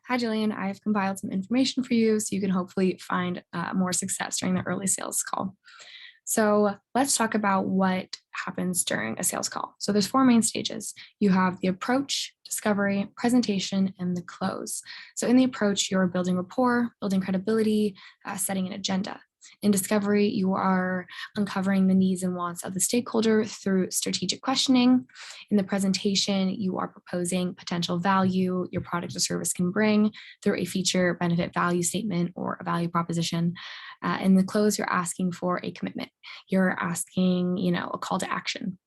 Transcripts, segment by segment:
Hi, Jillian. I've compiled some information for you so you can hopefully find more success during the early sales call. So let's talk about what happens during a sales call. So there's four main stages. You have the approach, discovery, presentation, and the close. So in the approach, you're building rapport, building credibility, setting an agenda. In discovery, you are uncovering the needs and wants of the stakeholder through strategic questioning. In the presentation, you are proposing potential value your product or service can bring through a feature, benefit, value statement, or a value proposition. In the close, you're asking for a commitment. You're asking, a call to action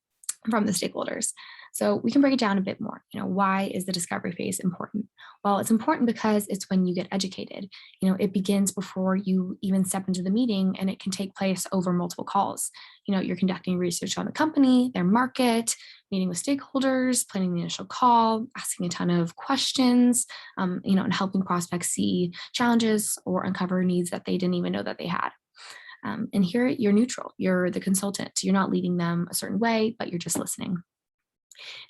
from the stakeholders. So we can break it down a bit more. Why is the discovery phase important? Well, it's important because it's when you get educated. It begins before you even step into the meeting, and it can take place over multiple calls. You're conducting research on the company, their market, meeting with stakeholders, planning the initial call, asking a ton of questions, and helping prospects see challenges or uncover needs that they didn't even know that they had. And here you're neutral. You're the consultant. You're not leading them a certain way, but you're just listening.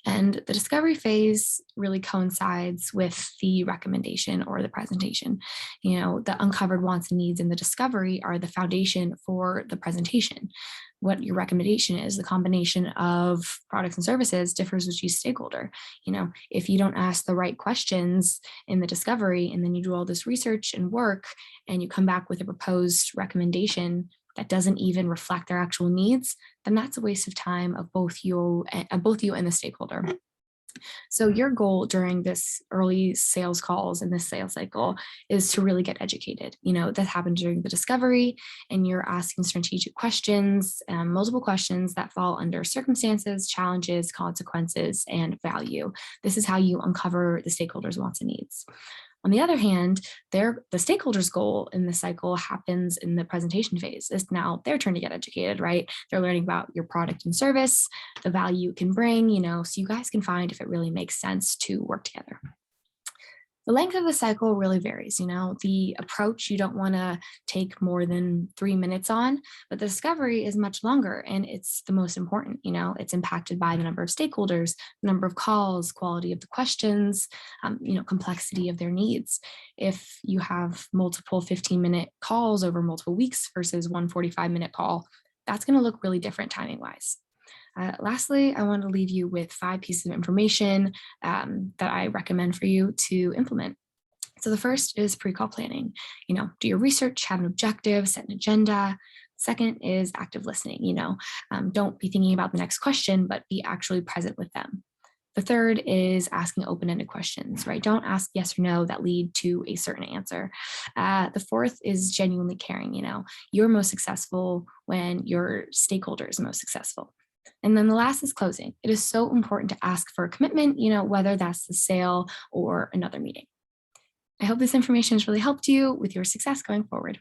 And the discovery phase really coincides with the recommendation or the presentation. The uncovered wants and needs in the discovery are the foundation for the presentation. What your recommendation is, the combination of products and services differs with each stakeholder. If you don't ask the right questions in the discovery and then you do all this research and work and you come back with a proposed recommendation that doesn't even reflect their actual needs, then that's a waste of time of both you and the stakeholder. So your goal during this early sales calls and this sales cycle is to really get educated. That happens during the discovery, and you're asking strategic questions, multiple questions that fall under circumstances, challenges, consequences, and value. This is how you uncover the stakeholders' wants and needs. On the other hand, the stakeholders' goal in the cycle happens in the presentation phase. It's now their turn to get educated, right? They're learning about your product and service, the value it can bring, so you guys can find if it really makes sense to work together. The length of the cycle really varies. The approach you don't want to take more than 3 minutes on, but the discovery is much longer and it's the most important. It's impacted by the number of stakeholders, the number of calls, quality of the questions, complexity of their needs. If you have multiple 15-minute calls over multiple weeks versus one 45-minute call, that's going to look really different timing wise. Lastly, I want to leave you with 5 pieces of information that I recommend for you to implement. So the first is pre-call planning. Do your research, have an objective, set an agenda. Second is active listening. Don't be thinking about the next question, but be actually present with them. The third is asking open-ended questions, right? Don't ask yes or no that lead to a certain answer. The fourth is genuinely caring. You're most successful when your stakeholder is most successful. And then the last is closing. It is so important to ask for a commitment, whether that's the sale or another meeting. I hope this information has really helped you with your success going forward.